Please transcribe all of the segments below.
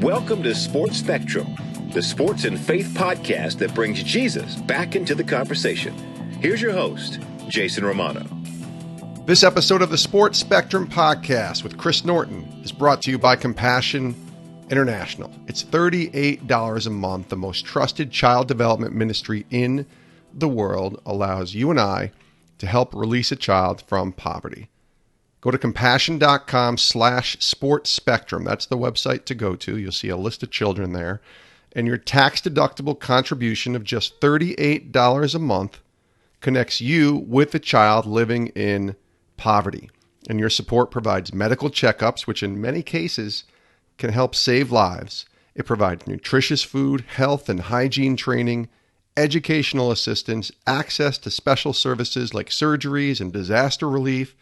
Welcome to Sports Spectrum, the sports and faith podcast that brings Jesus back into the conversation. Here's your host, Jason Romano. This episode of the Sports Spectrum podcast with Chris Norton is brought to you by Compassion International. It's $38 a month. The most trusted child development ministry in the world allows you and I to help release a child from poverty. Go to compassion.com/sports spectrum. That's the website to go to. You'll see a list of children there. And your tax-deductible contribution of just $38 a month connects you with a child living in poverty. And your support provides medical checkups, which in many cases can help save lives. It provides nutritious food, health and hygiene training, educational assistance, access to special services like surgeries and disaster relief,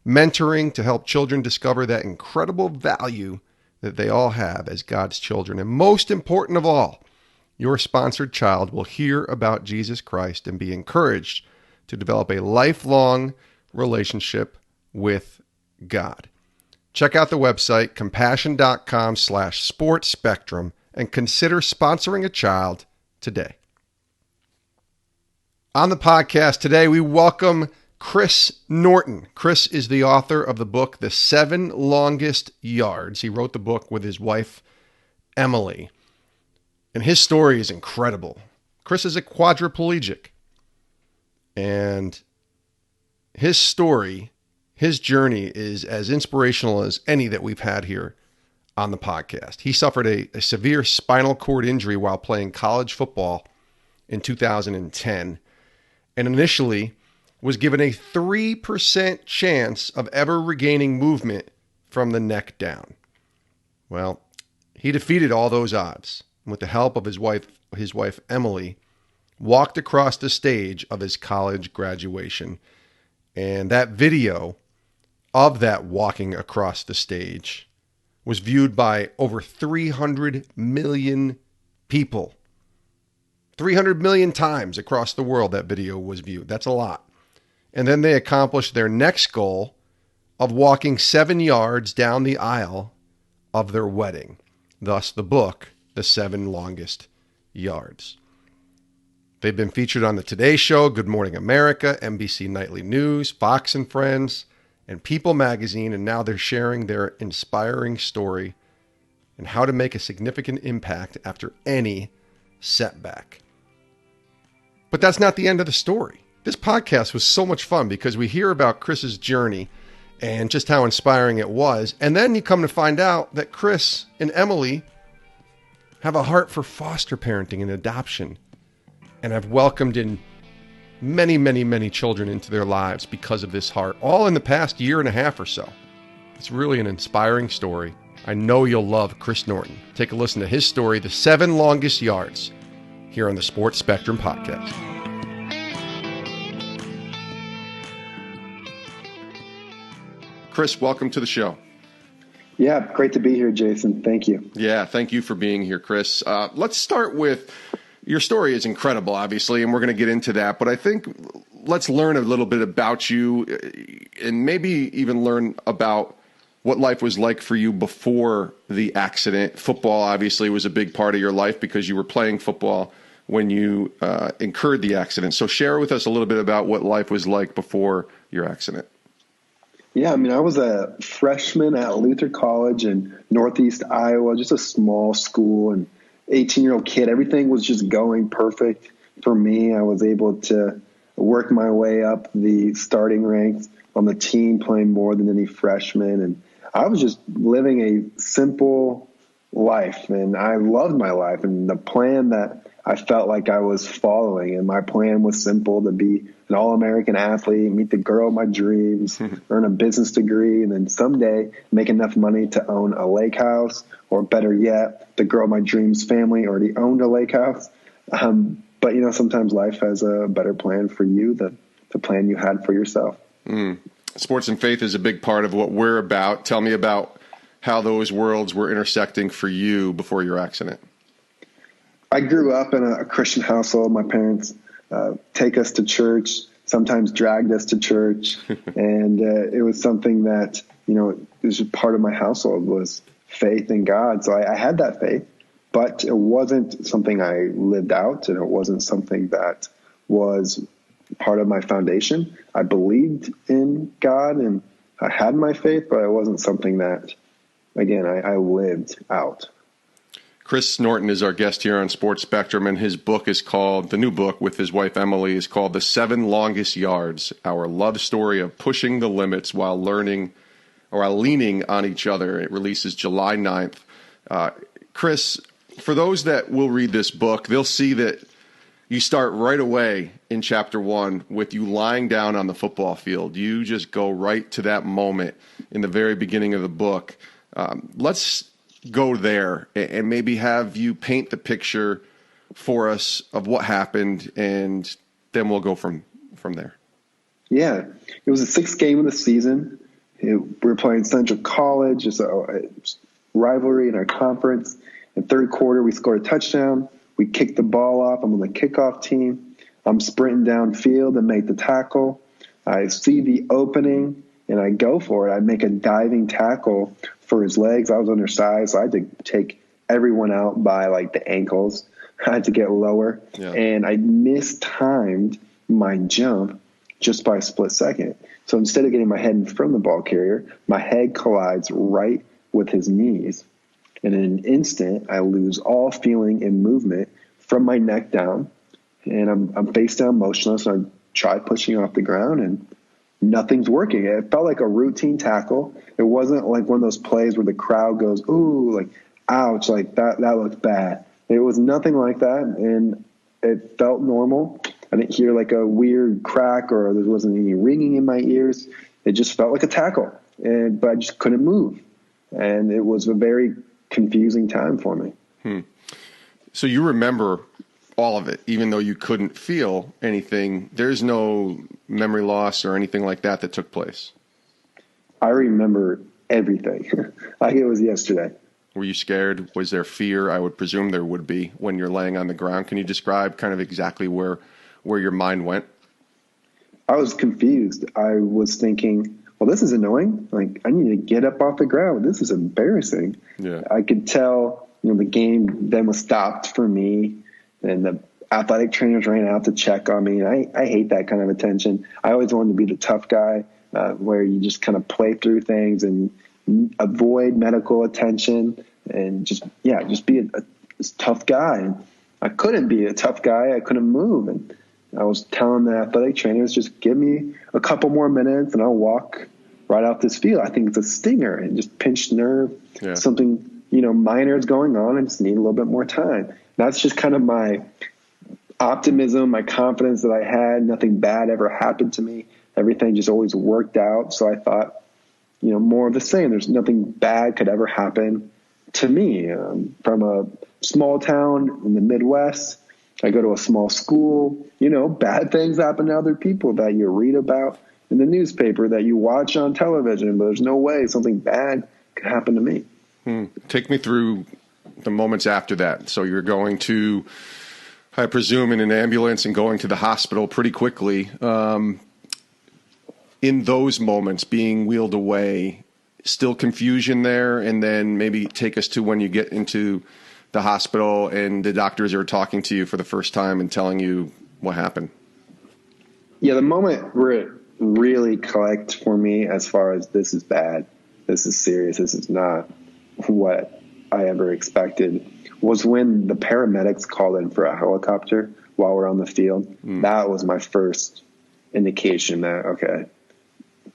mentoring to help children discover that incredible value that they all have as God's children. And most important of all, your sponsored child will hear about Jesus Christ and be encouraged to develop a lifelong relationship with God. Check out the website, compassion.com/sports spectrum, and consider sponsoring a child today. On the podcast today, we welcome Chris Norton. Chris is the author of the book, The 7 Longest Yards. He wrote the book with his wife, Emily. And his story is incredible. Chris is a quadriplegic. And his story, his journey is as inspirational as any that we've had here on the podcast. He suffered a severe spinal cord injury while playing college football in 2010. And initially was given a 3% chance of ever regaining movement from the neck down. Well, he defeated all those odds, and with the help of his wife Emily, walked across the stage of his college graduation. And that video of that walking across the stage was viewed by over 300 million people. 300 million times across the world that video was viewed. That's a lot. And then they accomplished their next goal of walking 7 yards down the aisle of their wedding. Thus the book, The 7 Longest Yards. They've been featured on the Today Show, Good Morning America, NBC Nightly News, Fox and Friends, and People Magazine. And now they're sharing their inspiring story and how to make a significant impact after any setback. But that's not the end of the story. This podcast was so much fun because we hear about Chris's journey and just how inspiring it was. And then you come to find out that Chris and Emily have a heart for foster parenting and adoption and have welcomed in many, many, many children into their lives because of this heart, all in the past year and a half or so. It's really an inspiring story. I know you'll love Chris Norton. Take a listen to his story, The 7 Longest Yards, here on the Sports Spectrum podcast. Chris, welcome to the show. Yeah, great to be here, Jason. Thank you. Yeah, thank you for being here, Chris. Let's start with, your story is incredible, obviously, and we're going to get into that. But I think let's learn a little bit about you and maybe even learn about what life was like for you before the accident. Football, obviously, was a big part of your life because you were playing football when you incurred the accident. So share with us a little bit about what life was like before your accident. Yeah, I mean, I was a freshman at Luther College in Northeast Iowa, just a small school, and 18-year-old kid. Everything was just going perfect for me. I was able to work my way up the starting ranks on the team, playing more than any freshman. And I was just living a simple life, and I loved my life and the plan that I felt like I was following. And my plan was simple: to be an All-American athlete, meet the girl of my dreams, earn a business degree, and then someday make enough money to own a lake house, or better yet, the girl of my dreams family already owned a lake house. But, you know, sometimes life has a better plan for you than the plan you had for yourself. Sports and faith is a big part of what we're about. Tell me about how those worlds were intersecting for you before your accident. I grew up in a Christian household. My parents take us to church, sometimes dragged us to church. And it was something that, you know, it was part of my household, was faith in God. So I had that faith, but it wasn't something I lived out, and it wasn't something that was part of my foundation. I believed in God and I had my faith, but it wasn't something that, again, I lived out. Chris Norton is our guest here on Sports Spectrum, and his book is called, the new book with his wife Emily, is called The 7 Longest Yards, Our Love Story of Pushing the Limits While Learning or While Leaning on Each Other. It releases July 9th. Chris, for those that will read this book, they'll see that you start right away in chapter 1 with you lying down on the football field. You just go right to that moment in the very beginning of the book. Let's go there and maybe have you paint the picture for us of what happened, and then we'll go from there. Yeah, it was the 6th game of the season. We were playing Central College. It's a rivalry in our conference. In the third quarter, we scored a touchdown. We kicked the ball off. I'm on the kickoff team. I'm sprinting downfield and make the tackle. I see the opening, and I go for it. I make a diving tackle for his legs. I was undersized, so I had to take everyone out by like the ankles. I had to get lower, and I mistimed my jump just by a split second. So instead of getting my head in front of the ball carrier, my head collides right with his knees. And in an instant, I lose all feeling and movement from my neck down, and I'm face down motionless. And I try pushing off the ground, and nothing's working. It felt like a routine tackle. It wasn't like one of those plays where the crowd goes, ooh, like, ouch, like that looked bad. It was nothing like that, and it felt normal. I didn't hear like a weird crack, or there wasn't any ringing in my ears. It just felt like a tackle, but I just couldn't move. And it was a very confusing time for me. So you remember all of it, even though you couldn't feel anything. There's no memory loss or anything like that took place. I remember everything like it was yesterday. Were you scared? Was there fear? I would presume there would be when you're laying on the ground. Can you describe kind of exactly where your mind went? I was confused. I was thinking, well, this is annoying. Like, I need to get up off the ground. This is embarrassing. Yeah. I could tell, the game then was stopped for me, and the athletic trainers ran out to check on me. And I hate that kind of attention. I always wanted to be the tough guy, where you just kind of play through things and avoid medical attention and just be a tough guy. And I couldn't be a tough guy. I couldn't move. And I was telling the athletic trainers, just give me a couple more minutes and I'll walk right off this field. I think it's a stinger and just pinched nerve, something, minor is going on. I just need a little bit more time. That's just kind of my optimism, my confidence that I had. Nothing bad ever happened to me. Everything just always worked out. So I thought, more of the same. There's nothing bad could ever happen to me. From a small town in the Midwest, I go to a small school. Bad things happen to other people that you read about in the newspaper, that you watch on television, but there's no way something bad could happen to me. Take me through the moments after that. So you're going to, I presume, in an ambulance and going to the hospital pretty quickly. In those moments, being wheeled away, still confusion there, and then maybe take us to when you get into the hospital and the doctors are talking to you for the first time and telling you what happened. Yeah, the moment where it really clicked for me, as far as this is bad, this is serious, this is not what I ever expected, was when the paramedics called in for a helicopter while we're on the field. That was my first indication that, okay,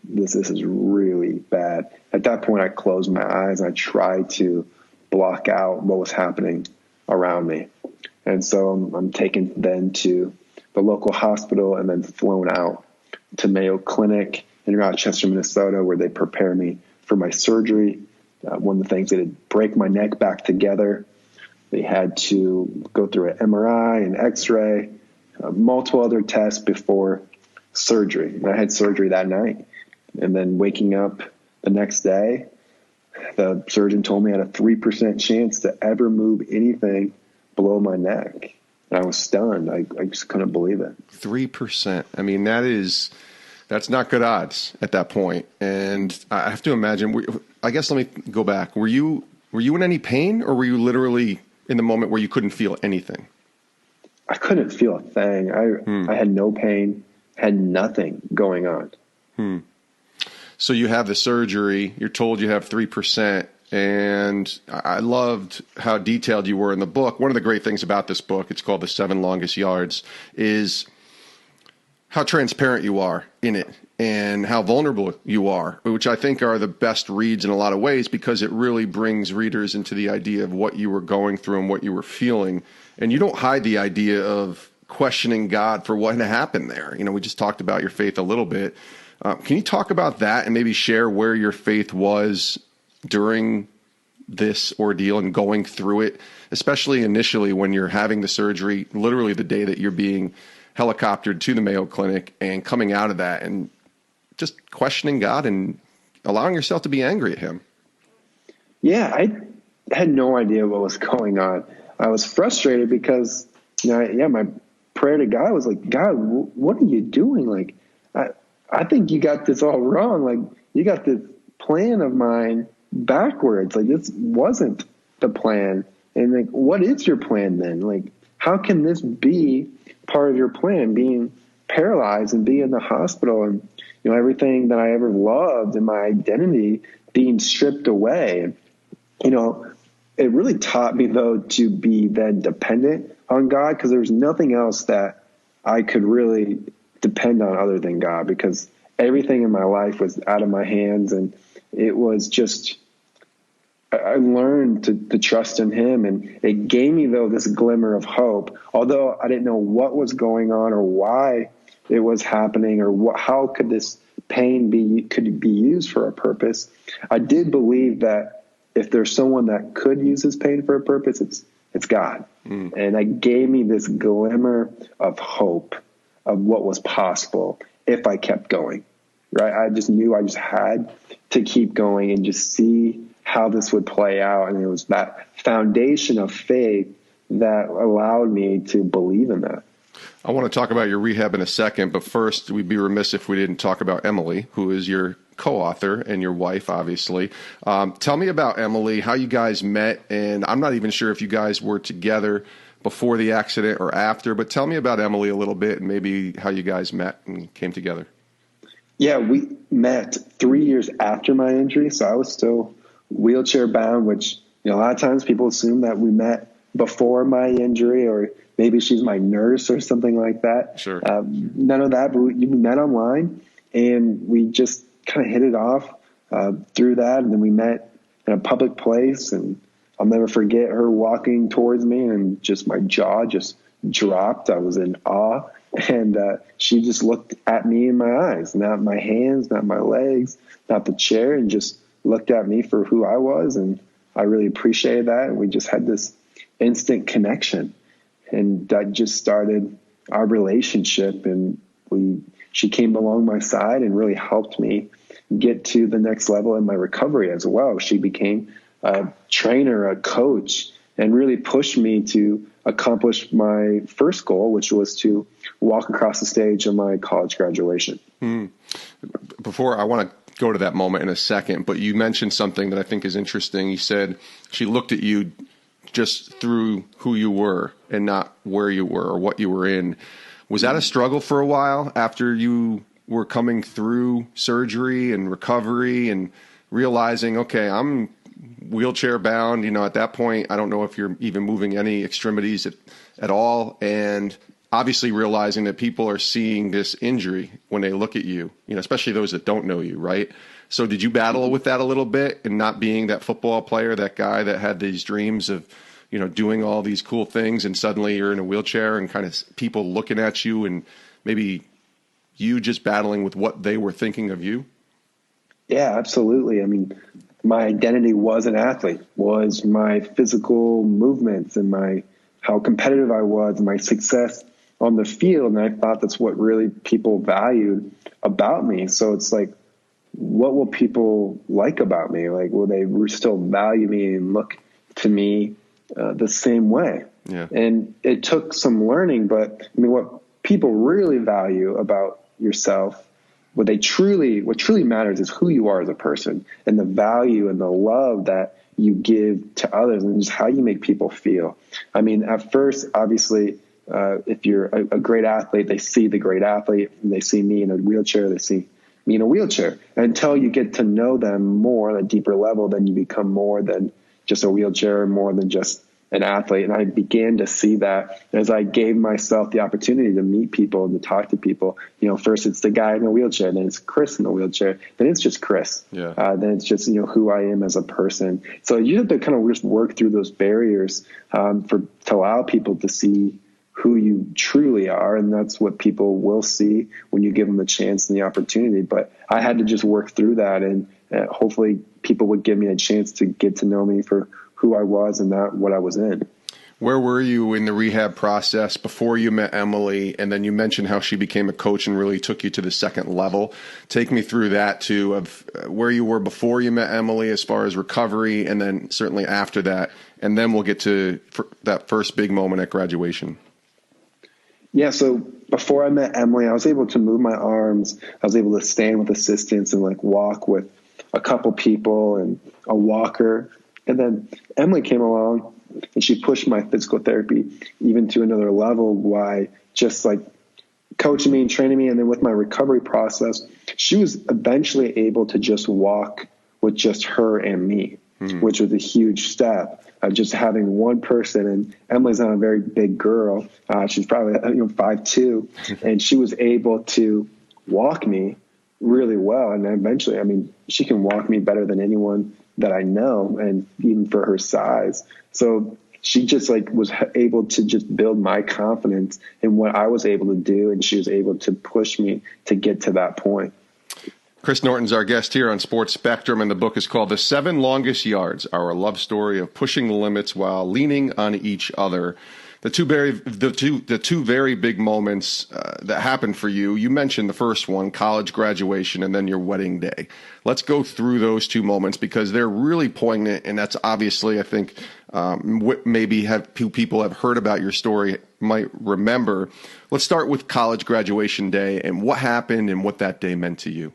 this is really bad. At that point, I closed my eyes and I tried to block out what was happening around me. And so I'm taken then to the local hospital and then flown out to Mayo Clinic in Rochester, Minnesota, where they prepare me for my surgery. One of the things, they did break my neck back together. They had to go through an MRI, an X-ray, multiple other tests before surgery. And I had surgery that night. And then waking up the next day, the surgeon told me I had a 3% chance to ever move anything below my neck. And I was stunned. I just couldn't believe it. 3%. I mean, that's not good odds at that point. And I have to imagine, I guess let me go back. Were you Were you in any pain, or were you literally in the moment where you couldn't feel anything? I couldn't feel a thing. I had no pain, had nothing going on. So you have the surgery, you're told you have 3%, and I loved how detailed you were in the book. One of the great things about this book, it's called The 7 Longest Yards, is how transparent you are in it and how vulnerable you are, which I think are the best reads in a lot of ways, because it really brings readers into the idea of what you were going through and what you were feeling. And you don't hide the idea of questioning God for what happened there. We just talked about your faith a little bit. Can you talk about that and maybe share where your faith was during this ordeal and going through it, especially initially when you're having the surgery, literally the day that you're being helicoptered to the Mayo Clinic, and coming out of that and just questioning God and allowing yourself to be angry at him? Yeah, I had no idea what was going on. I was frustrated because, my prayer to God was like, God, what are you doing? Like, I think you got this all wrong. Like, you got this plan of mine backwards. Like, this wasn't the plan. And like, what is your plan then? Like, how can this be part of your plan, being paralyzed and being in the hospital, and everything that I ever loved and my identity being stripped away? It really taught me, though, to be then dependent on God, because there was nothing else that I could really depend on other than God, because everything in my life was out of my hands. And it was just, I learned to trust in him, and it gave me, though, this glimmer of hope. Although I didn't know what was going on or why it was happening, or how could this pain could be used for a purpose, I did believe that if there's someone that could use his pain for a purpose, it's God. And that gave me this glimmer of hope of what was possible if I kept going, right? I just knew I just had to keep going and just see how this would play out. And it was that foundation of faith that allowed me to believe in that. I want to talk about your rehab in a second, but first, we'd be remiss if we didn't talk about Emily, who is your co-author and your wife, obviously. Tell me about Emily, how you guys met, and I'm not even sure if you guys were together before the accident or after, but tell me about Emily a little bit and maybe how you guys met and came together. Yeah, we met 3 years after my injury, so I was still wheelchair bound, which a lot of times people assume that we met before my injury, or maybe she's my nurse or something like that. Sure. None of that, but we met online, and we just kind of hit it off through that. And then we met in a public place, and I'll never forget her walking towards me, and just my jaw just dropped. I was in awe, and she just looked at me in my eyes, not my hands, not my legs, not the chair, and just looked at me for who I was. And I really appreciated that. And we just had this instant connection, and that just started our relationship. And she came along my side and really helped me get to the next level in my recovery as well. She became a trainer, a coach, and really pushed me to accomplish my first goal, which was to walk across the stage of my college graduation. Before, I want to go to that moment in a second, but you mentioned something that I think is interesting. You said she looked at you just through who you were and not where you were or what you were in. Was that a struggle for a while after you were coming through surgery and recovery and realizing, okay, I'm wheelchair bound? At that point, I don't know if you're even moving any extremities at all. And obviously realizing that people are seeing this injury when they look at you, especially those that don't know you, right? So did you battle with that a little bit, and not being that football player, that guy that had these dreams of, doing all these cool things, and suddenly you're in a wheelchair and kind of people looking at you, and maybe you just battling with what they were thinking of you? Yeah, absolutely. I mean, my identity was an athlete, was my physical movements and how competitive I was, and my success on the field. And I thought that's what really people valued about me. So it's like, what will people like about me? Like, will they still value me and look to me the same way? Yeah. And it took some learning, but I mean, what people really value about yourself, what truly matters is who you are as a person, and the value and the love that you give to others and just how you make people feel. I mean, at first, obviously, if you're a great athlete, they see the great athlete, and they see me in a wheelchair, they see me in a wheelchair. Until you get to know them more on a deeper level, then you become more than just a wheelchair, more than just an athlete. And I began to see that as I gave myself the opportunity to meet people and to talk to people. First it's the guy in the wheelchair, then it's Chris in the wheelchair, then it's just Chris. Yeah. Then it's just, who I am as a person. So you have to kind of just work through those barriers to allow people to see who you truly are. And that's what people will see when you give them the chance and the opportunity. But I had to just work through that, and hopefully people would give me a chance to get to know me for who I was and not what I was in. Where were you in the rehab process before you met Emily? And then you mentioned how she became a coach and really took you to the second level. Take me through that too, of where you were before you met Emily as far as recovery, and then certainly after that. And then we'll get to that first big moment at graduation. Yeah. So before I met Emily, I was able to move my arms. I was able to stand with assistance and walk with a couple people and a walker. And then Emily came along and she pushed my physical therapy even to another level by just coaching me and training me. And then with my recovery process, she was eventually able to just walk with just her and me, which was a huge step of just having one person. And Emily's not a very big girl. She's probably 5'2", and she was able to walk me really well. And eventually, she can walk me better than anyone that I know, and even for her size. So she just was able to just build my confidence in what I was able to do. And she was able to push me to get to that point. Chris Norton's our guest here on Sports Spectrum, and the book is called The 7 Longest Yards, Our Love Story of Pushing the Limits While Leaning on Each Other. The two very big moments that happened for you. You mentioned the first one, college graduation, and then your wedding day. Let's go through those two moments because they're really poignant, and that's obviously, I think, what maybe people have heard about your story might remember. Let's start with college graduation day and what happened and what that day meant to you.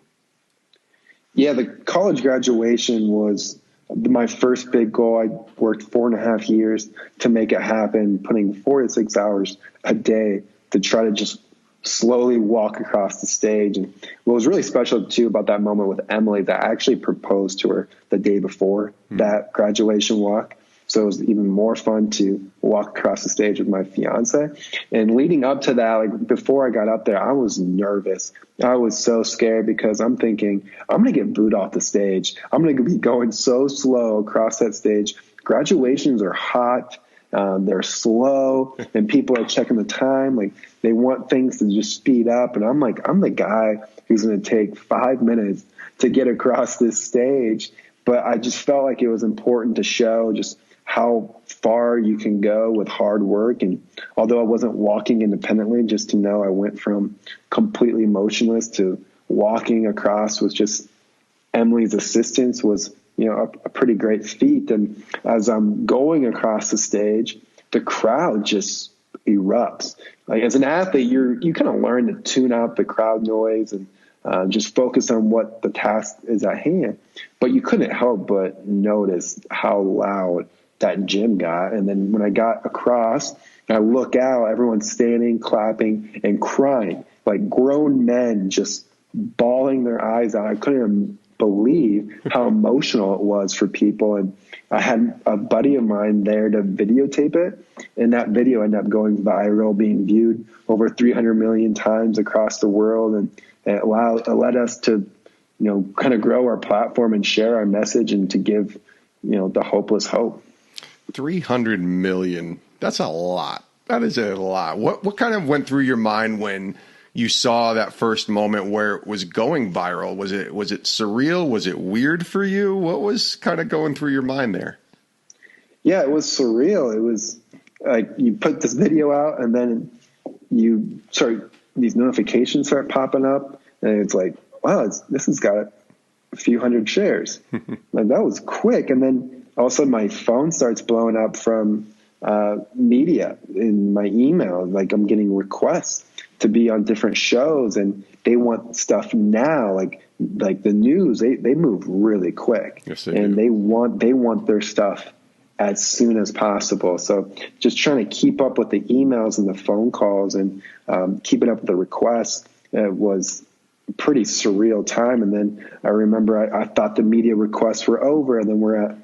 Yeah, the college graduation was my first big goal. I worked 4.5 years to make it happen, putting 4 to 6 hours a day to try to just slowly walk across the stage. And what was really special too about that moment with Emily, that I actually proposed to her the day before that graduation walk. So it was even more fun to walk across the stage with my fiance. And leading up to that, before I got up there, I was nervous. I was so scared because I'm thinking, I'm going to get booed off the stage. I'm going to be going so slow across that stage. Graduations are hot. They're slow, and people are checking the time. They want things to just speed up. And I'm the guy who's going to take 5 minutes to get across this stage. But I just felt like it was important to show just how far you can go with hard work. And although I wasn't walking independently, just to know I went from completely motionless to walking across with just Emily's assistance was, a pretty great feat. And as I'm going across the stage, the crowd just erupts. As an athlete, you kind of learn to tune out the crowd noise and just focus on what the task is at hand. But you couldn't help but notice how loud that gym got. And then when I got across, I look out, everyone's standing, clapping, and crying, like grown men just bawling their eyes out. I couldn't even believe how emotional it was for people. And I had a buddy of mine there to videotape it. And that video ended up going viral, being viewed over 300 million times across the world. And it led us to, kind of grow our platform and share our message and to give, the hopeless hope. 300 million. That's a lot. That is a lot. What kind of went through your mind when you saw that first moment where it was going viral? Was it surreal? Was it weird for you? What was kind of going through your mind there? Yeah, it was surreal. It was like you put this video out and then these notifications start popping up and it's like, wow, this has got a few hundred shares. Like that was quick. And then all of a sudden my phone starts blowing up from media in my email. Like I'm getting requests to be on different shows, and they want stuff now. Like the news, they move really quick. Yes, they and do. they want their stuff as soon as possible. So just trying to keep up with the emails and the phone calls and keeping up with the requests was a pretty surreal time. And then I remember I thought the media requests were over, and then we're at,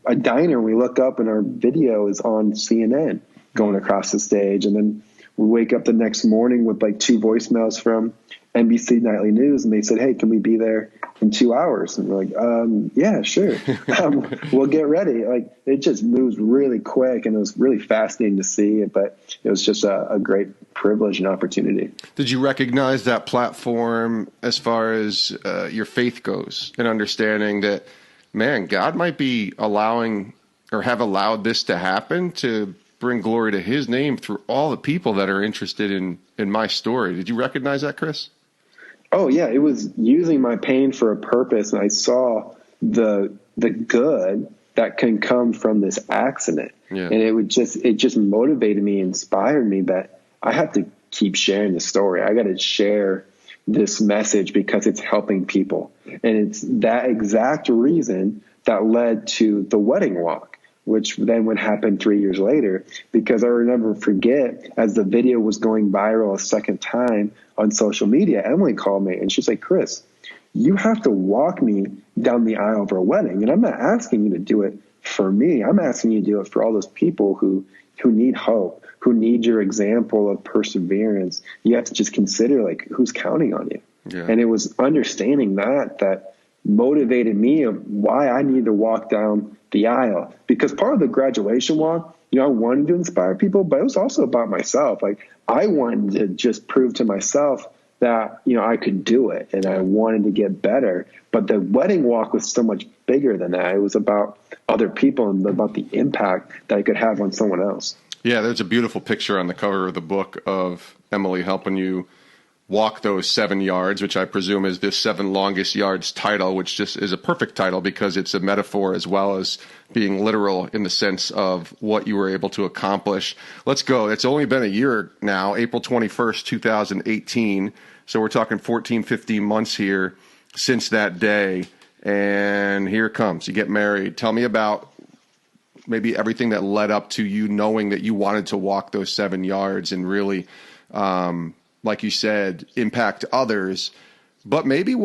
a diner. We look up and our video is on CNN going across the stage. And then we wake up the next morning with like 2 voicemails from NBC Nightly News, and they said, "Hey, can we be there in 2 hours?" And we're like, "Yeah, sure." We'll get ready. Like, it just moves really quick, and it was really fascinating to see it, but it was just a great privilege and opportunity. Did you recognize that platform as far as your faith goes, and understanding that, man, God might be allowing or have allowed this to happen to bring glory to his name through all the people that are interested in my story? Did you recognize that, Chris? Oh yeah, it was using my pain for a purpose, and I saw the good that can come from this accident. Yeah. And it just motivated me, inspired me that I have to keep sharing the story. I got to share this message because it's helping people. And it's that exact reason that led to the wedding walk, which then would happen 3 years later, because I will never forget, as the video was going viral a second time on social media, Emily called me and she's like, "Chris, you have to walk me down the aisle of our wedding. And I'm not asking you to do it for me. I'm asking you to do it for all those people who need hope, who need your example of perseverance. You have to just consider, like, who's counting on you." Yeah. And it was understanding that motivated me of why I need to walk down the aisle. Because part of the graduation walk, I wanted to inspire people, but it was also about myself. Like, I wanted to just prove to myself that, I could do it, and I wanted to get better. But the wedding walk was so much bigger than that. It was about other people and about the impact that I could have on someone else. Yeah, there's a beautiful picture on the cover of the book of Emily helping you walk those 7 yards, which I presume is this 7 longest yards title, which just is a perfect title because it's a metaphor as well as being literal in the sense of what you were able to accomplish. Let's go. It's only been a year now, April 21st, 2018. So we're talking 14, 15 months here since that day. And here it comes. You get married. Tell me about maybe everything that led up to you knowing that you wanted to walk those 7 yards and really, like you said, impact others, but maybe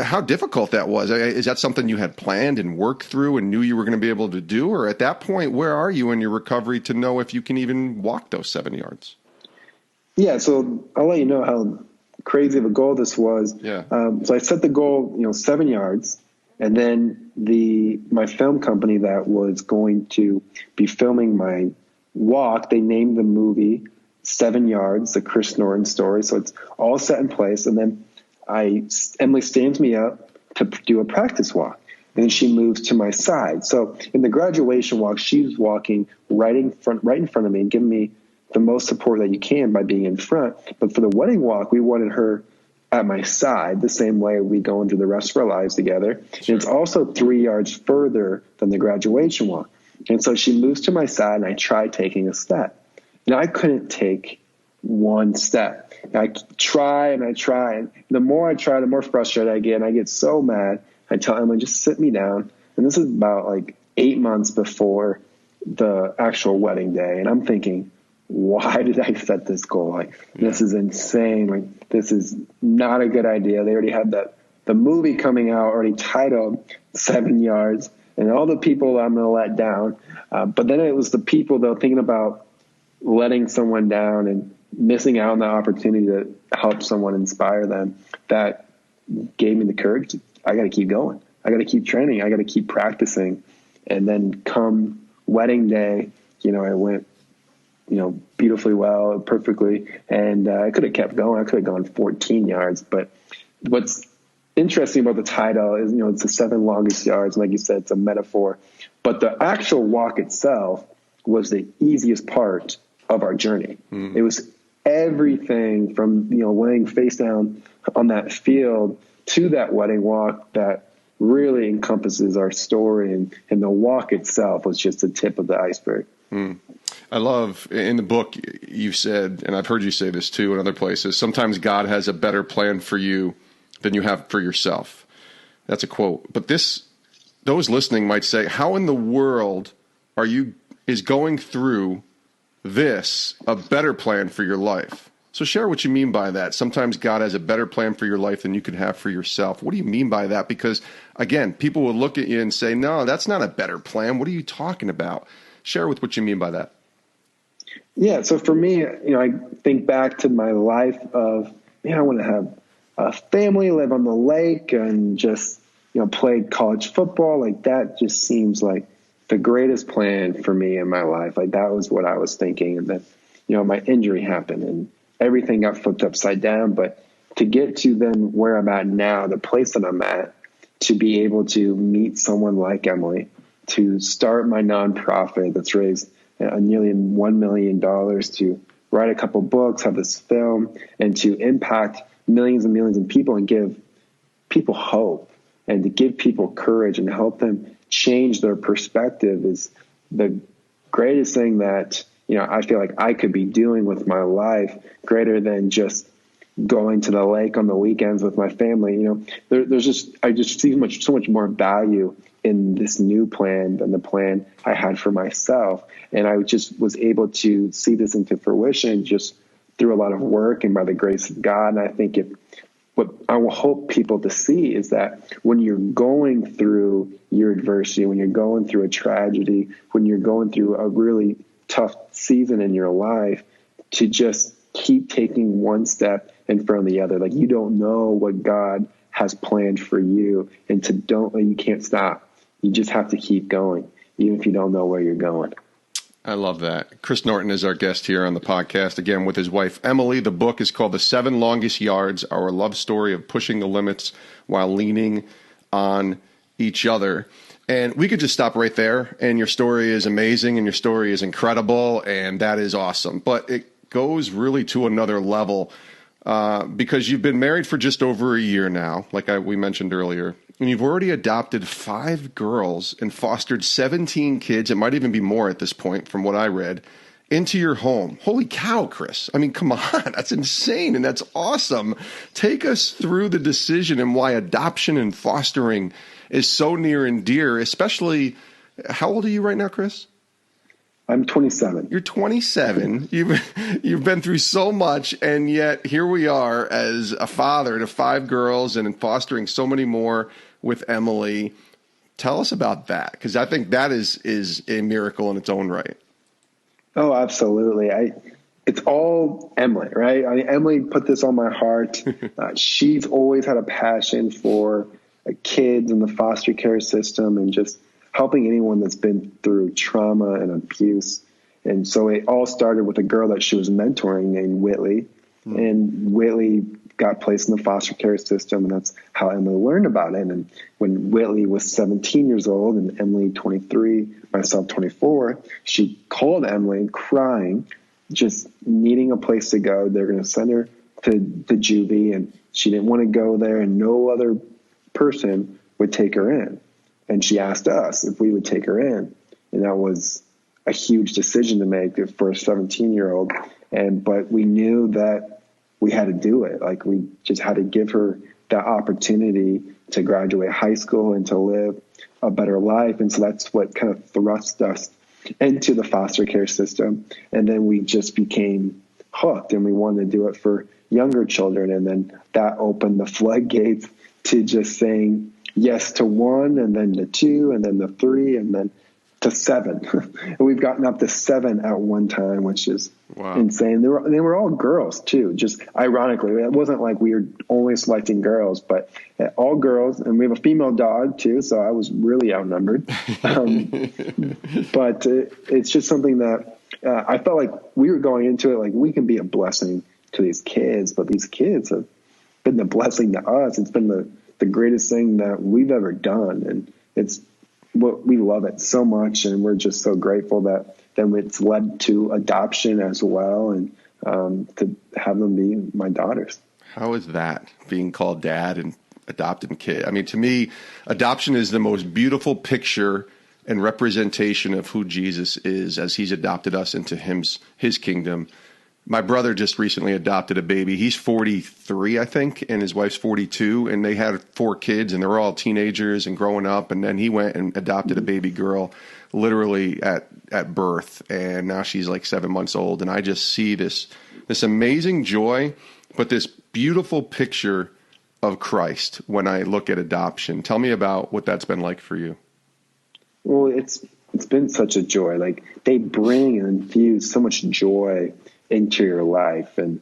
how difficult that was. Is that something you had planned and worked through and knew you were going to be able to do? Or at that point, where are you in your recovery to know if you can even walk those 7 yards? Yeah. So I'll let you know how crazy of a goal this was. Yeah. So I set the goal, 7 yards, and then my film company that was going to be filming my walk, they named the movie 7 Yards, the Chris Norton story. So it's all set in place. And then Emily stands me up to do a practice walk. And then she moves to my side. So in the graduation walk, she's walking right in front of me and giving me the most support that you can by being in front. But for the wedding walk, we wanted her at my side, the same way we go into the rest of our lives together. Sure. And it's also 3 yards further than the graduation walk. And so she moves to my side, and I try taking a step. And I couldn't take one step. And I try and I try. And the more I try, the more frustrated I get. And I get so mad. I tell Emma, just sit me down. And this is about like 8 months before the actual wedding day. And I'm thinking, why did I set this goal? Like, this is insane. Like, this is not a good idea. They already had the movie coming out already titled 7 Yards, and all the people I'm going to let down. But then it was the people, though, thinking about letting someone down and missing out on the opportunity to help someone, inspire them, that gave me the courage. I got to keep going. I got to keep training. I got to keep practicing. And then come wedding day, I went, beautifully well, perfectly. And I could have kept going. I could have gone 14 yards. But what's interesting about the title is, it's the 7 longest yards. And like you said, it's a metaphor. But the actual walk itself was the easiest part of our journey. It was everything from, laying face down on that field to that wedding walk that really encompasses our story. And the walk itself was just the tip of the iceberg. I love in the book you've said, and I've heard you say this too in other places, sometimes God has a better plan for you than you have for yourself. That's a quote. But those listening might say, how in the world is going through this a better plan for your life? So share what you mean by that. Sometimes God has a better plan for your life than you could have for yourself. What do you mean by that? Because again, people will look at you and say, no, that's not a better plan. What are you talking about? Share with what you mean by that. Yeah. So for me, I think back to my life of, I want to have a family, live on the lake, and just, play college football. Like that just seems like the greatest plan for me in my life. Like that was what I was thinking. And then, my injury happened and everything got flipped upside down. But to get to then where I'm at now, the place that I'm at, to be able to meet someone like Emily, to start my nonprofit that's raised nearly $1 million, to write a couple books, have this film, and to impact millions and millions of people and give people hope and to give people courage and help them change their perspective is the greatest thing that, I feel like I could be doing with my life, greater than just going to the lake on the weekends with my family. I just see so much more value in this new plan than the plan I had for myself. And I just was able to see this into fruition just through a lot of work and by the grace of God. And I think what I will hope people to see is that when you're going through your adversity, when you're going through a tragedy, when you're going through a really tough season in your life, to just keep taking one step in front of the other. Like you don't know what God has planned for you, and you can't stop. You just have to keep going, even if you don't know where you're going. I love that. Chris Norton is our guest here on the podcast, again, with his wife, Emily. The book is called The 7 Longest Yards, Our Love Story of Pushing the Limits While Leaning on Each Other. And we could just stop right there, and your story is amazing, and your story is incredible, and that is awesome. But it goes really to another level because you've been married for just over a year now, like we mentioned earlier. And you've already adopted 5 girls and fostered 17 kids, it might even be more at this point from what I read, into your home. Holy cow, Chris. I mean, come on, that's insane and that's awesome. Take us through the decision and why adoption and fostering is so near and dear, especially, how old are you right now, Chris? I'm 27. You're 27. You've been through so much, and yet here we are as a father to 5 girls and fostering so many more with Emily. Tell us about that, because I think that is a miracle in its own right. Oh, absolutely. It's all Emily, right? I mean, Emily put this on my heart. She's always had a passion for kids and the foster care system and just helping anyone that's been through trauma and abuse. And so it all started with a girl that she was mentoring named Whitley. And Whitley got placed in the foster care system, and that's how Emily learned about it. And when Whitley was 17 years old and Emily 23, myself 24, she called Emily crying, just needing a place to go. They're going to send her to the juvie, and she didn't want to go there, and no other person would take her in. And she asked us if we would take her in. And that was a huge decision to make for a 17-year-old. But we knew that we had to do it. Like, we just had to give her that opportunity to graduate high school and to live a better life. And so that's what kind of thrust us into the foster care system. And then we just became hooked, and we wanted to do it for younger children. And then that opened the floodgates to just saying yes to 1, and then to 2, and then to 3, and then to 7. And we've gotten up to 7 at one time, which is insane. They were all girls too. Just ironically, it wasn't like we were only selecting girls, but all girls. And we have a female dog too, so I was really outnumbered. But it's just something that I felt like we were going into it like we can be a blessing to these kids, but these kids have been the blessing to us. It's been the greatest thing that we've ever done, and it's what we love it so much, and we're just so grateful that then it's led to adoption as well, and to have them be my daughters. How is that, being called dad and adopted kid? I mean, to me, adoption is the most beautiful picture and representation of who Jesus is as he's adopted us into his kingdom. My brother just recently adopted a baby. He's 43, I think, and his wife's 42, and they had 4 kids, and they were all teenagers and growing up, and then he went and adopted a baby girl literally at birth, and now she's like 7 months old, and I just see this amazing joy, but this beautiful picture of Christ when I look at adoption. Tell me about what that's been like for you. Well, it's been such a joy. Like, they bring and infuse so much joy into your life. And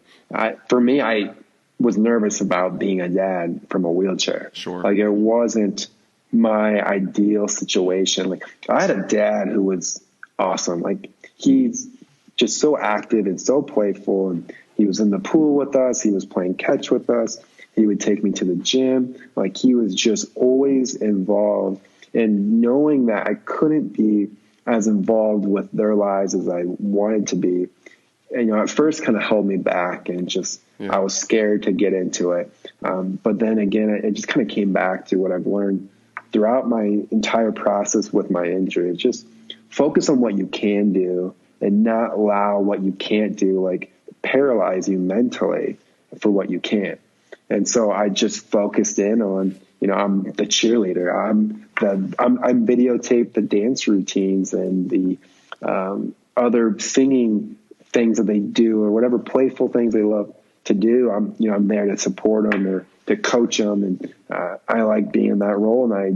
for me, I was nervous about being a dad from a wheelchair. Sure. Like, it wasn't my ideal situation. Like, I had a dad who was awesome. Like, he's just so active and so playful. And he was in the pool with us. He was playing catch with us. He would take me to the gym. Like, he was just always involved. And knowing that I couldn't be as involved with their lives as I wanted to be, and, at first kind of held me back, and just, I was scared to get into it. But then again, it just kind of came back to what I've learned throughout my entire process with my injury. Just focus on what you can do and not allow what you can't do, like, paralyze you mentally for what you can't. And so I just focused in on, I'm the cheerleader. I'm videotaped the dance routines and the other singing things that they do, or whatever playful things they love to do. I'm there to support them or to coach them. And I like being in that role, and I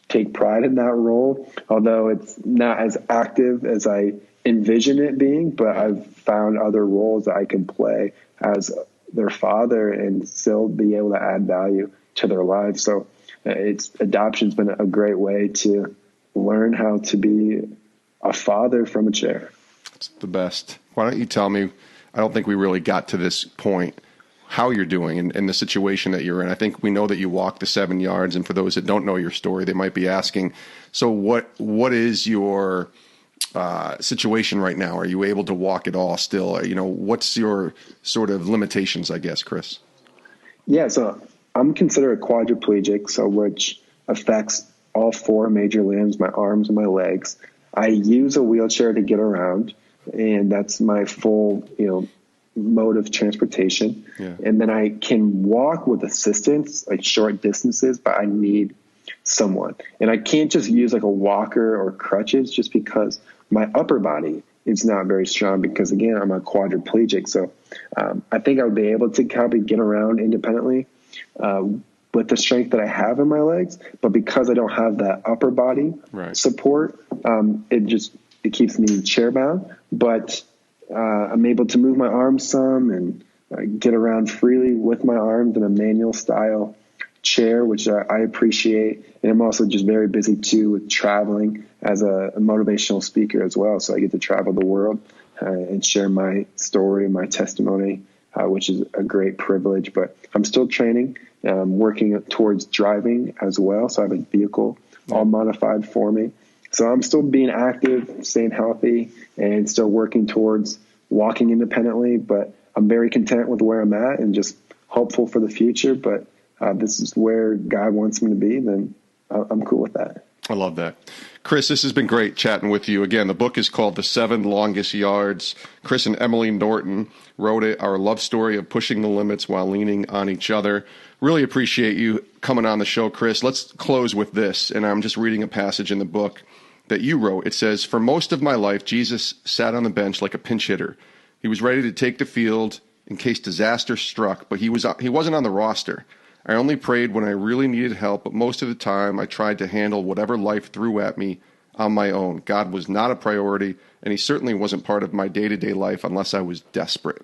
take pride in that role, although it's not as active as I envision it being, but I've found other roles that I can play as their father and still be able to add value to their lives. So adoption's been a great way to learn how to be a father from a chair. It's the best. Why don't you tell me, I don't think we really got to this point, how you're doing and the situation that you're in. I think we know that you walked the 7 yards, and for those that don't know your story, they might be asking, so what is your situation right now? Are you able to walk at all still? What's your sort of limitations, I guess, Chris? Yeah, so I'm considered a quadriplegic, so which affects all 4 major limbs, my arms and my legs. I use a wheelchair to get around, and that's my full, mode of transportation. Yeah. And then I can walk with assistance, like short distances, but I need someone. And I can't just use like a walker or crutches, just because my upper body is not very strong, because again, I'm a quadriplegic. So I think I would be able to probably get around independently with the strength that I have in my legs, but because I don't have that upper body support, it keeps me chair bound. But I'm able to move my arms some and get around freely with my arms in a manual style chair, which I appreciate. And I'm also just very busy too with traveling as a motivational speaker as well. So I get to travel the world and share my story, my testimony, which is a great privilege. But I'm still training, working towards driving as well. So I have a vehicle all modified for me. So I'm still being active, staying healthy, and still working towards walking independently. But I'm very content with where I'm at and just hopeful for the future. But this is where God wants me to be, then I'm cool with that. I love that. Chris, this has been great chatting with you. Again, the book is called The 7 Longest Yards. Chris and Emily Norton wrote it, our love story of pushing the limits while leaning on each other. Really appreciate you coming on the show, Chris. Let's close with this, and I'm just reading a passage in the book that you wrote. It says, "For most of my life, Jesus sat on the bench like a pinch hitter. He was ready to take the field in case disaster struck, but he wasn't on the roster. I only prayed when I really needed help, but most of the time I tried to handle whatever life threw at me on my own. God was not a priority, and he certainly wasn't part of my day-to-day life unless I was desperate."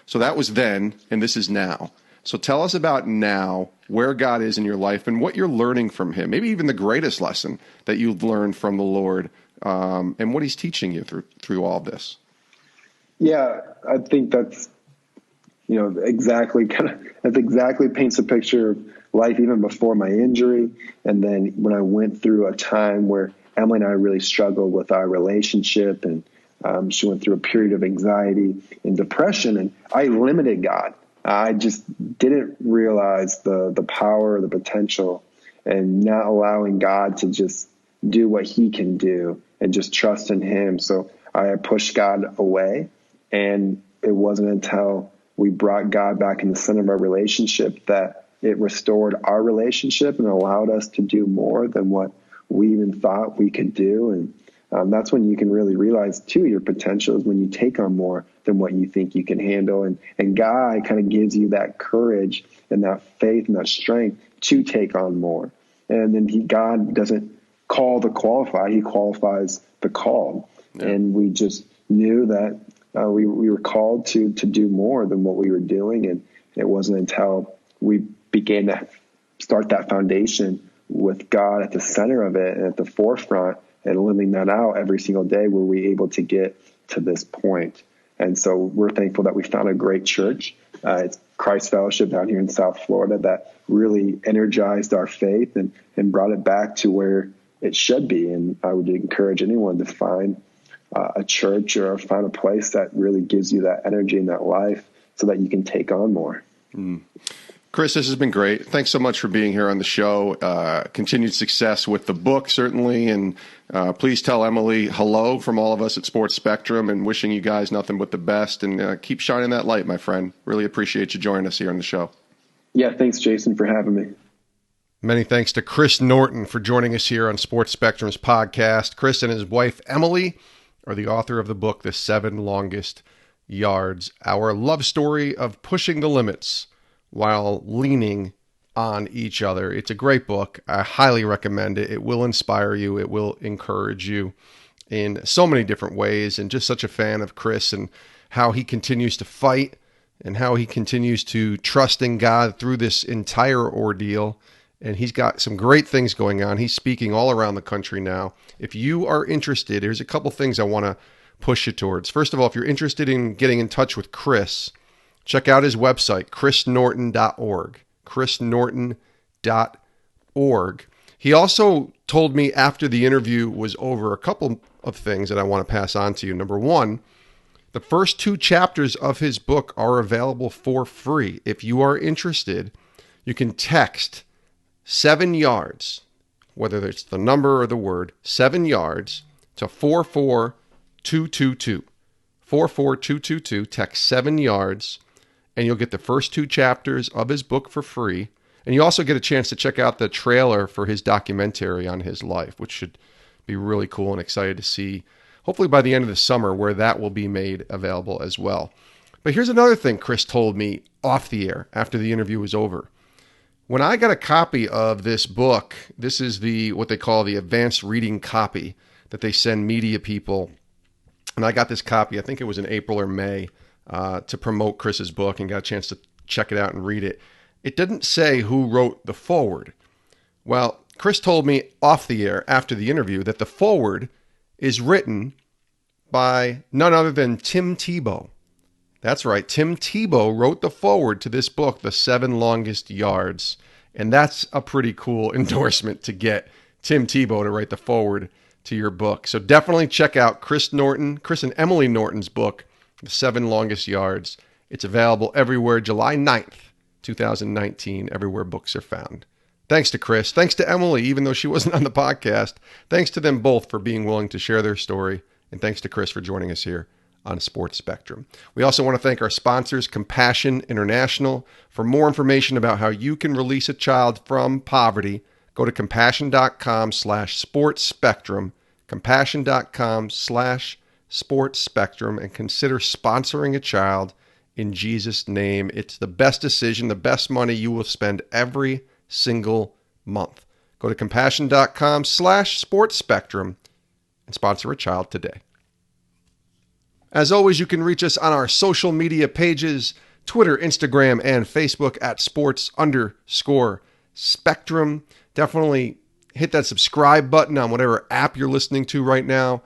So that was then, and this is now. So tell us about now, where God is in your life and what you're learning from him, maybe even the greatest lesson that you've learned from the Lord, and what he's teaching you through all this. Yeah, I think that's, exactly paints a picture of life even before my injury. And then when I went through a time where Emily and I really struggled with our relationship, and she went through a period of anxiety and depression, and I limited God. I just didn't realize the power, the potential, and not allowing God to just do what he can do and just trust in him. So I pushed God away, and it wasn't until we brought God back in the center of our relationship that it restored our relationship and allowed us to do more than what we even thought we could do. And that's when you can really realize too, your potential is when you take on more than what you think you can handle. And God kind of gives you that courage and that faith and that strength to take on more. And then God doesn't call the qualified, he qualifies the called. Yeah. And we just knew that we were called to do more than what we were doing. And it wasn't until we began to start that foundation with God at the center of it and at the forefront and living that out every single day were we able to get to this point. And so we're thankful that we found a great church. It's Christ Fellowship down here in South Florida that really energized our faith and brought it back to where it should be. And I would encourage anyone to find a church or find a place that really gives you that energy and that life so that you can take on more. Mm. Chris, this has been great. Thanks so much for being here on the show. Continued success with the book, certainly. And please tell Emily hello from all of us at Sports Spectrum, and wishing you guys nothing but the best. And keep shining that light, my friend. Really appreciate you joining us here on the show. Yeah, thanks, Jason, for having me. Many thanks to Chris Norton for joining us here on Sports Spectrum's podcast. Chris and his wife, Emily, are the author of the book, The 7 Longest Yards, our love story of pushing the limits while leaning on each other. It's a great book. I highly recommend it. It will inspire you. It will encourage you in so many different ways, and just such a fan of Chris and how he continues to fight and how he continues to trust in God through this entire ordeal. And he's got some great things going on. He's speaking all around the country now. If you are interested, here's a couple things I want to push you towards. First of all, if you're interested in getting in touch with Chris, check out his website, chrisnorton.org, chrisnorton.org. He also told me after the interview was over a couple of things that I want to pass on to you. Number one, the first 2 chapters of his book are available for free. If you are interested, you can text 7 yards, whether it's the number or the word, 7 yards to 44222. 44222, text 7 yards, and you'll get the first 2 chapters of his book for free. And you also get a chance to check out the trailer for his documentary on his life, which should be really cool, and excited to see, hopefully by the end of the summer, where that will be made available as well. But here's another thing Chris told me off the air after the interview was over. When I got a copy of this book, this is what they call the advanced reading copy that they send media people. And I got this copy, I think it was in April or May, to promote Chris's book, and got a chance to check it out and read it. It didn't say who wrote the foreword. Well, Chris told me off the air after the interview that the foreword is written by none other than Tim Tebow. That's right. Tim Tebow wrote the foreword to this book, The 7 Longest Yards. And that's a pretty cool endorsement to get Tim Tebow to write the foreword to your book. So definitely check out Chris and Emily Norton's book, The 7 Longest Yards. It's available everywhere July 9th, 2019, everywhere books are found. Thanks to Chris. Thanks to Emily, even though she wasn't on the podcast. Thanks to them both for being willing to share their story. And thanks to Chris for joining us here on Sports Spectrum. We also want to thank our sponsors, Compassion International. For more information about how you can release a child from poverty, go to compassion.com/sportsspectrum, compassion.com/sportsspectrum, and consider sponsoring a child in Jesus' name. It's the best decision, the best money you will spend every single month. Go to compassion.com/sportsspectrum and sponsor a child today. As always, you can reach us on our social media pages, Twitter, Instagram, and Facebook at sports_spectrum. Definitely hit that subscribe button on whatever app you're listening to right now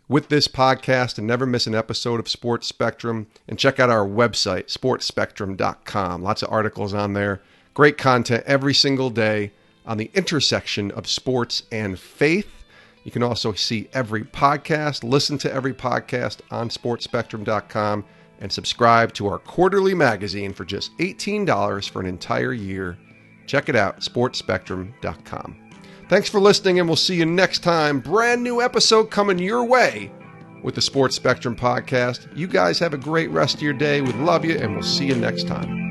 with this podcast and never miss an episode of Sports Spectrum. And check out our website, sportsspectrum.com. Lots of articles on there. Great content every single day on the intersection of sports and faith. You can also see every podcast, listen to every podcast on sportsspectrum.com, and subscribe to our quarterly magazine for just $18 for an entire year. Check it out, sportsspectrum.com. Thanks for listening, and we'll see you next time. Brand new episode coming your way with the Sports Spectrum Podcast. You guys have a great rest of your day. We love you, and we'll see you next time.